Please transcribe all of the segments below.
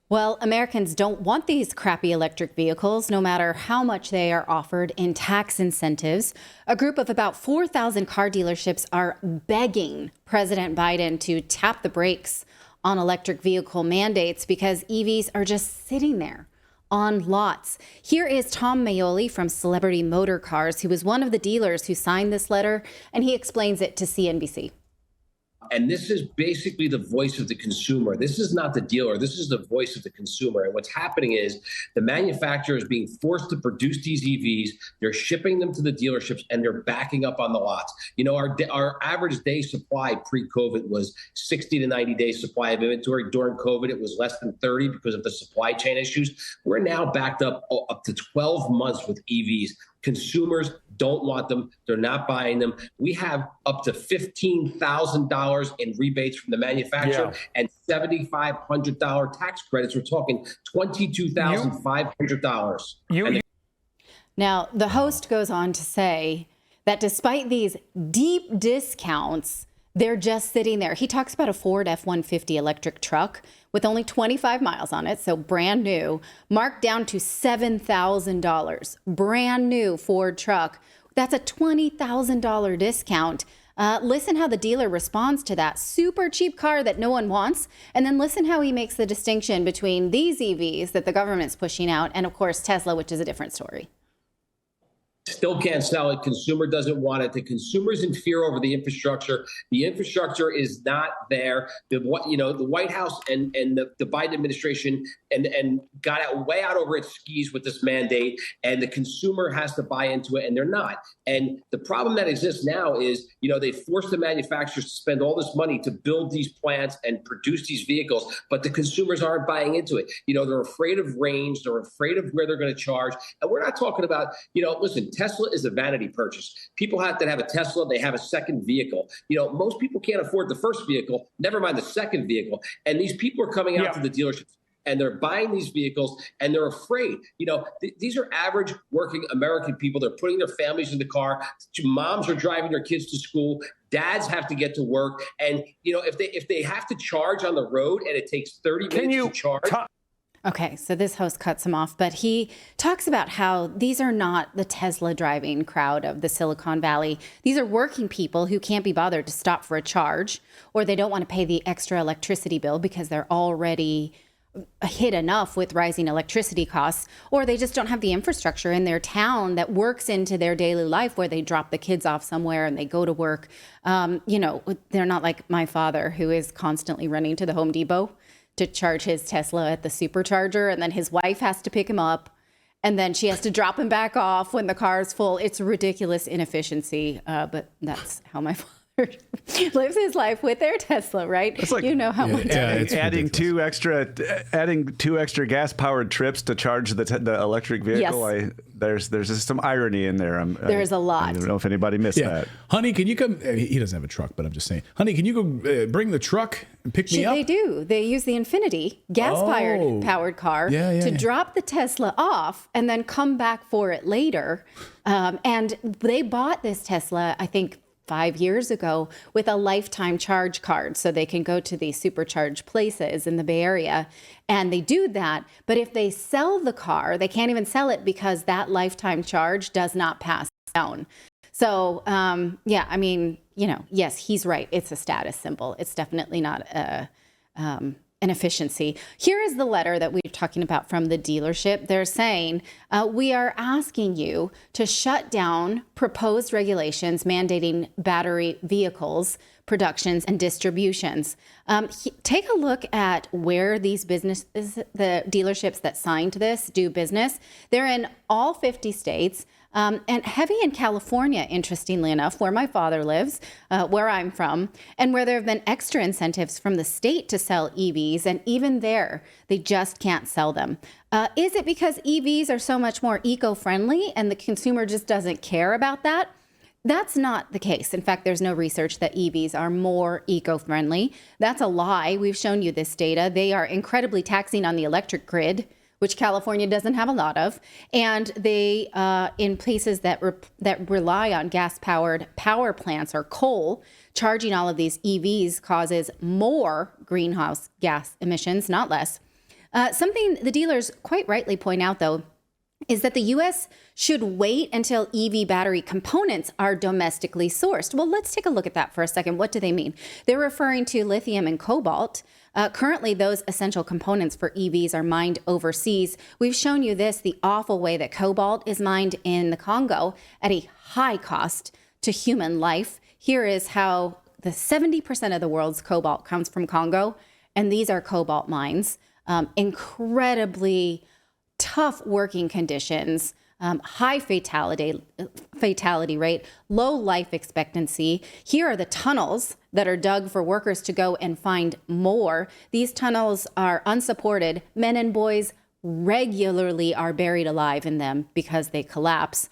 Well, Americans don't want these crappy electric vehicles, no matter how much they are offered in tax incentives. A group of about 4,000 car dealerships are begging President Biden to tap the brakes on electric vehicle mandates because EVs are just sitting there on lots. Here is Tom Maioli from Celebrity Motor Cars, who was one of the dealers who signed this letter, and he explains it to CNBC. And this is basically the voice of the consumer. This is not the dealer. This is the voice of the consumer. And what's happening is the manufacturer is being forced to produce these EVs. They're shipping them to the dealerships and they're backing up on the lots. You know, our average day supply pre-COVID was 60 to 90 days supply of inventory. During COVID, it was less than 30 because of the supply chain issues. We're now backed up to 12 months with EVs. Consumers don't want them. They're not buying them. We have up to $15,000 in rebates from the manufacturer and $7,500 tax credits. We're talking $22,500. Now, the host goes on to say that despite these deep discounts, they're just sitting there. He talks about a Ford F-150 electric truck with only 25 miles on it, so brand new, marked down to $7,000. Brand new Ford truck. That's a $20,000 discount. Listen how the dealer responds to that super cheap car that no one wants, and then listen how he makes the distinction between these EVs that the government's pushing out and, of course, Tesla, which is a different story. Still can't sell it. Consumer doesn't want it. The consumer's in fear over the infrastructure. The infrastructure is not there. The White House and the Biden administration and got way out over its skis with this mandate, and the consumer has to buy into it, and they're not. And the problem that exists now is, they force the manufacturers to spend all this money to build these plants and produce these vehicles, but the consumers aren't buying into it. They're afraid of range. They're afraid of where they're going to charge. And we're not talking about, listen, Tesla is a vanity purchase. People have to have a Tesla. They have a second vehicle. Most people can't afford the first vehicle, never mind the second vehicle. And these people are coming out to the dealerships and they're buying these vehicles and they're afraid. These are average working American people. They're putting their families in the car. Moms are driving their kids to school. Dads have to get to work. And, if they have to charge on the road and it takes 30 minutes to charge. Okay, so this host cuts him off, but he talks about how these are not the Tesla driving crowd of the Silicon Valley. These are working people who can't be bothered to stop for a charge, or they don't want to pay the extra electricity bill because they're already hit enough with rising electricity costs, or they just don't have the infrastructure in their town that works into their daily life where they drop the kids off somewhere and they go to work. They're not like my father, who is constantly running to the Home Depot to charge his Tesla at the supercharger, and then his wife has to pick him up, and then she has to drop him back off when the car is full. It's ridiculous inefficiency, but that's how my father lives his life with their Tesla, right? It's like, how much. It's adding two extra gas-powered trips to charge the electric vehicle. Yes. There's just some irony in there. There's a lot. I don't know if anybody missed that. Honey, can you come? He doesn't have a truck, but I'm just saying. Honey, can you go bring the truck and pick me up? They do. They use the Infinity gas-powered car to drop the Tesla off and then come back for it later. And they bought this Tesla, I think, 5 years ago with a lifetime charge card, so they can go to these supercharged places in the Bay Area, and they do that. But if they sell the car, they can't even sell it because that lifetime charge does not pass down. So yes, he's right. It's a status symbol. It's definitely not an efficiency. Here is the letter that we're talking about from the dealership. They're saying, we are asking you to shut down proposed regulations mandating battery vehicles, productions, and distributions. Take a look at where these businesses, the dealerships that signed this, do business. They're in all 50 states. And heavy in California, interestingly enough, where my father lives, where I'm from, and where there have been extra incentives from the state to sell EVs. And even there, they just can't sell them. Is it because EVs are so much more eco-friendly and the consumer just doesn't care about that? That's not the case. In fact, there's no research that EVs are more eco-friendly. That's a lie. We've shown you this data. They are incredibly taxing on the electric grid, which California doesn't have a lot of, and they in places that rely on gas-powered power plants or coal, charging all of these EVs causes more greenhouse gas emissions, not less. Something the dealers quite rightly point out, though, is that the U.S. should wait until EV battery components are domestically sourced. Well, let's take a look at that for a second. What do they mean? They're referring to lithium and cobalt. Currently, those essential components for EVs are mined overseas. We've shown you the awful way that cobalt is mined in the Congo at a high cost to human life. Here is how the 70% of the world's cobalt comes from Congo, and these are cobalt mines. Incredibly tough working conditions, high fatality rate, low life expectancy. Here are the tunnels that are dug for workers to go and find more. These tunnels are unsupported. Men and boys regularly are buried alive in them because they collapse.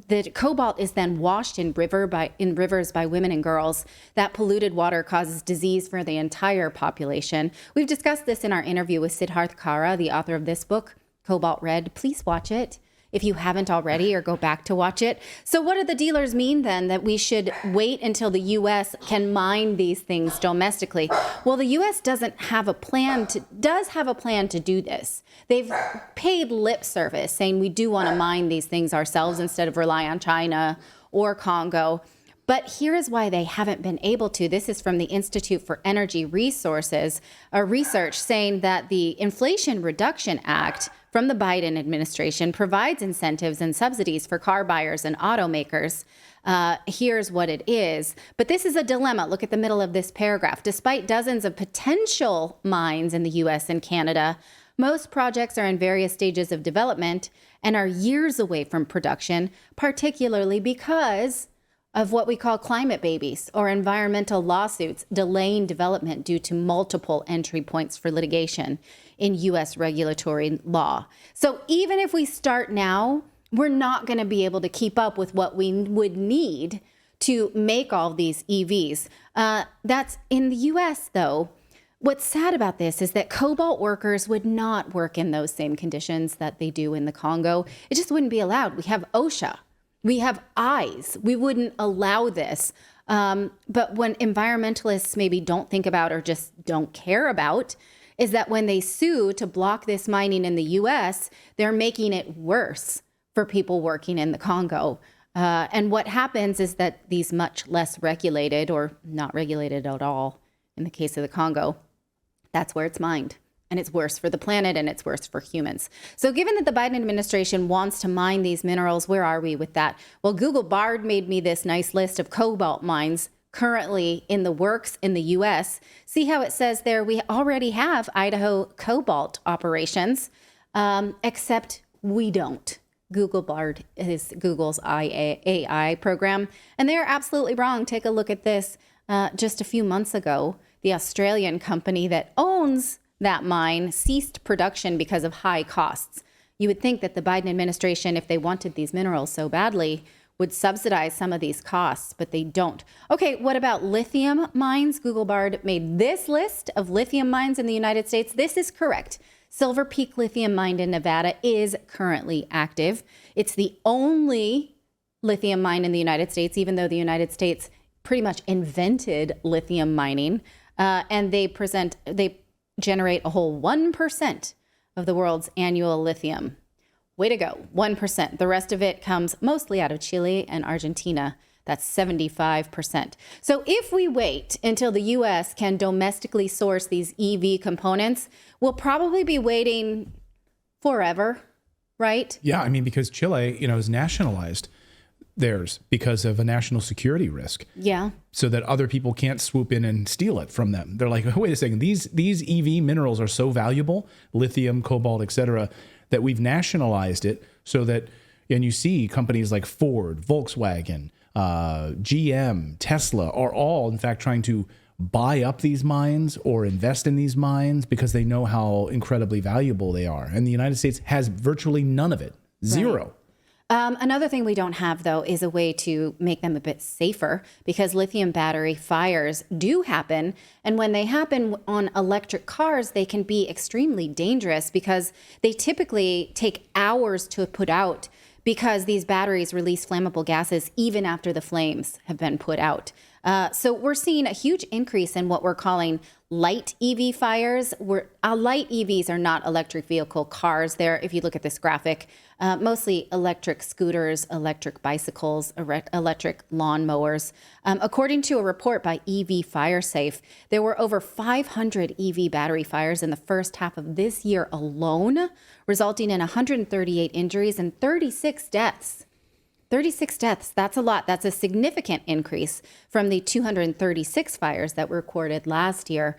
The cobalt is then washed in rivers by women and girls. That polluted water causes disease for the entire population. We've discussed this in our interview with Siddharth Kara, the author of this book, Cobalt Red. Please watch it if you haven't already, or go back to watch it. So what do the dealers mean then, that we should wait until the U.S. can mine these things domestically? Well, the U.S. does have a plan to do this. They've paid lip service saying we do want to mine these things ourselves instead of rely on China or Congo. But here is why they haven't been able to. This is from the Institute for Energy Resources, a research saying that the Inflation Reduction Act from the Biden administration provides incentives and subsidies for car buyers and automakers. Here's what it is. But this is a dilemma. Look at the middle of this paragraph. Despite dozens of potential mines in the U.S. and Canada, most projects are in various stages of development and are years away from production, particularly because of what we call climate babies or environmental lawsuits delaying development due to multiple entry points for litigation in U.S. regulatory law. So even if we start now, we're not going to be able to keep up with what we would need to make all these EVs. That's in the U.S., though. What's sad about this is that cobalt workers would not work in those same conditions that they do in the Congo. It just wouldn't be allowed. We have OSHA. We have eyes. We wouldn't allow this. But when environmentalists maybe don't think about or just don't care about is that when they sue to block this mining in the U.S., they're making it worse for people working in the Congo. And what happens is that these much less regulated or not regulated at all, in the case of the Congo, that's where it's mined. And it's worse for the planet and it's worse for humans. So given that the Biden administration wants to mine these minerals, where are we with that? Well, Google Bard made me this nice list of cobalt mines currently in the works in the U.S. See how it says there, we already have Idaho cobalt operations, except we don't. Google Bard is Google's AI program. And they're absolutely wrong. Take a look at this. Just a few months ago, the Australian company that owns that mine ceased production because of high costs. You would think that the Biden administration, if they wanted these minerals so badly, would subsidize some of these costs, but they don't. Okay, what about lithium mines? Google Bard made this list of lithium mines in the United States. This is correct. Silver Peak Lithium Mine in Nevada is currently active. It's the only lithium mine in the United States, even though the United States pretty much invented lithium mining. And they generate a whole 1% of the world's annual lithium. Way to go, 1%. The rest of it comes mostly out of Chile and Argentina. That's 75%. So if we wait until the U.S. can domestically source these EV components, we'll probably be waiting forever, right? Yeah, I mean, because Chile, is nationalized theirs because of a national security risk. Yeah. So that other people can't swoop in and steal it from them. They're like, wait a second, these EV minerals are so valuable, lithium, cobalt, et cetera, that we've nationalized it so that, and you see companies like Ford, Volkswagen, GM, Tesla are all, in fact, trying to buy up these mines or invest in these mines because they know how incredibly valuable they are. And the United States has virtually none of it. Zero. Right. Another thing we don't have, though, is a way to make them a bit safer because lithium battery fires do happen. And when they happen on electric cars, they can be extremely dangerous because they typically take hours to put out because these batteries release flammable gases even after the flames have been put out. So we're seeing a huge increase in what we're calling light EV fires. Light EVs are not electric vehicle cars. There, if you look at this graphic, mostly electric scooters, electric bicycles, electric lawn mowers. According to a report by EV FireSafe, there were over 500 EV battery fires in the first half of this year alone, resulting in 138 injuries and 36 deaths. 36 deaths, that's a lot. That's a significant increase from the 236 fires that were recorded last year.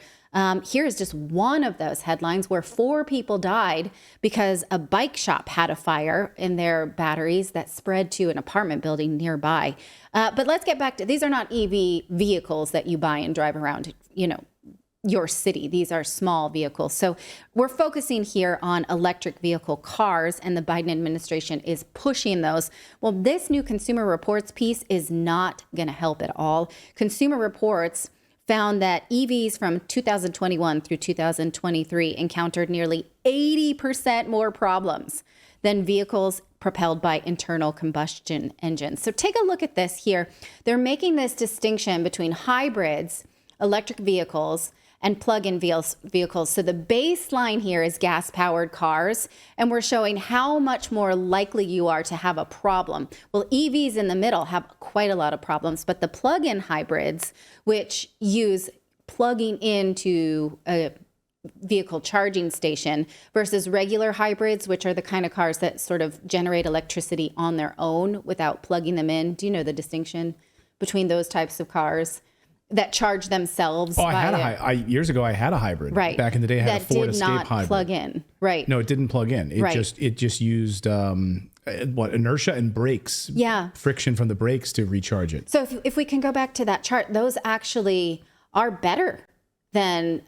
Here is just one of those headlines where 4 people died because a bike shop had a fire in their batteries that spread to an apartment building nearby. But let's get back to, these are not EV vehicles that you buy and drive around, your city. These are small vehicles. So we're focusing here on electric vehicle cars, and the Biden administration is pushing those. Well, this new Consumer Reports piece is not going to help at all. Consumer Reports found that EVs from 2021 through 2023 encountered nearly 80% more problems than vehicles propelled by internal combustion engines. So take a look at this here. They're making this distinction between hybrids, electric vehicles, and plug-in vehicles. So the baseline here is gas-powered cars, and we're showing how much more likely you are to have a problem. Well, EVs in the middle have quite a lot of problems, but the plug-in hybrids, which use plugging into a vehicle charging station versus regular hybrids, which are the kind of cars that sort of generate electricity on their own without plugging them in. Do you know the distinction between those types of cars that charge themselves? Years ago I had a hybrid. Right. Back in the day I had a Ford Escape hybrid. That did not plug in. Right. No, it didn't plug in. It Right. just used inertia and brakes. Yeah. Friction from the brakes to recharge it. So if we can go back to that chart, those actually are better than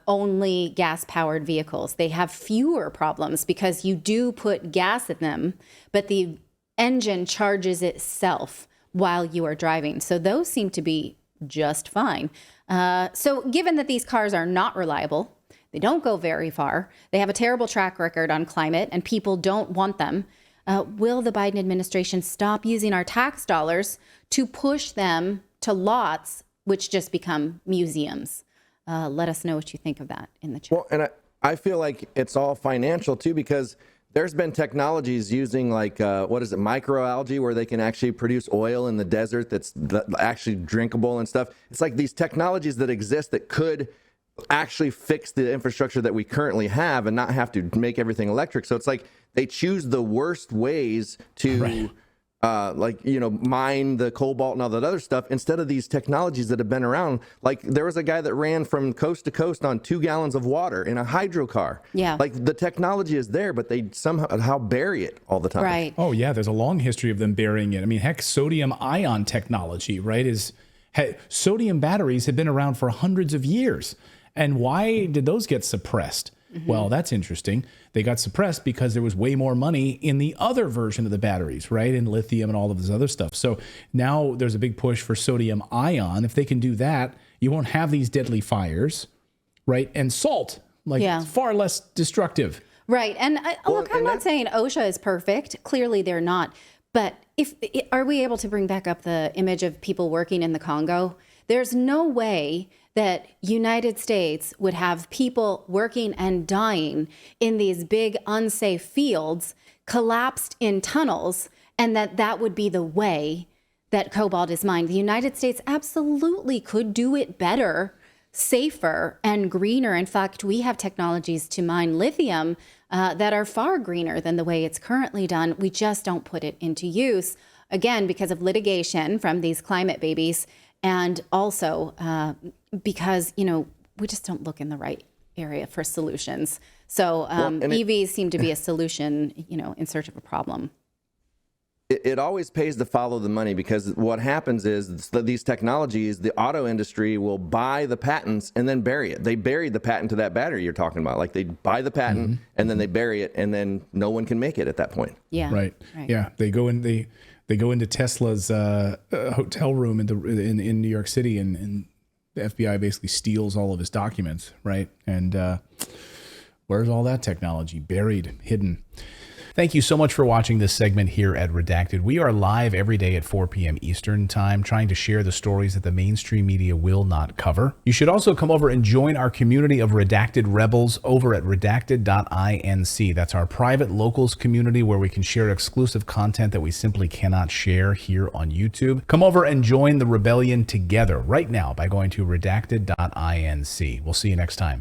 only gas-powered vehicles. They have fewer problems because you do put gas in them, but the engine charges itself while you are driving. So those seem to be just fine. So given that these cars are not reliable, they don't go very far, they have a terrible track record on climate, and people don't want them, will the Biden administration stop using our tax dollars to push them to lots which just become museums? Let us know what you think of that in the chat. Well, and I feel like it's all financial too, because there's been technologies using microalgae, where they can actually produce oil in the desert that's actually drinkable and stuff. It's like these technologies that exist that could actually fix the infrastructure that we currently have and not have to make everything electric. So it's like they choose the worst ways to mine the cobalt and all that other stuff instead of these technologies that have been around. Like there was a guy that ran from coast to coast on 2 gallons of water in a hydro car. Yeah. Like the technology is there, but they somehow bury it all the time. Right. Oh yeah, there's a long history of them burying it. I mean, heck, sodium ion technology, right? Sodium batteries have been around for hundreds of years. And why did those get suppressed? Mm-hmm. Well, that's interesting. They got suppressed because there was way more money in the other version of the batteries, right? In lithium and all of this other stuff. So now there's a big push for sodium ion. If they can do that, you won't have these deadly fires, right? And salt, it's far less destructive. Right. And I'm not saying OSHA is perfect. Clearly they're not. But are we able to bring back up the image of people working in the Congo? There's no way that United States would have people working and dying in these big unsafe fields, collapsed in tunnels, and that would be the way that cobalt is mined. The United States absolutely could do it better, safer, and greener. In fact, we have technologies to mine lithium that are far greener than the way it's currently done. We just don't put it into use, again, because of litigation from these climate babies, and also because, we just don't look in the right area for solutions. So EVs seem to be a solution, in search of a problem. It always pays to follow the money, because what happens is that these technologies, the auto industry will buy the patents and then bury it. They buried the patent to that battery you're talking about. Like they buy the patent and then they bury it, and then no one can make it at that point. Yeah. Right. Yeah. They go into Tesla's hotel room in New York City, and the FBI basically steals all of his documents, right? And where's all that technology? Buried, hidden. Thank you so much for watching this segment here at Redacted. We are live every day at 4 p.m. Eastern Time, trying to share the stories that the mainstream media will not cover. You should also come over and join our community of Redacted Rebels over at redacted.inc. That's our private locals community where we can share exclusive content that we simply cannot share here on YouTube. Come over and join the rebellion together right now by going to redacted.inc. We'll see you next time.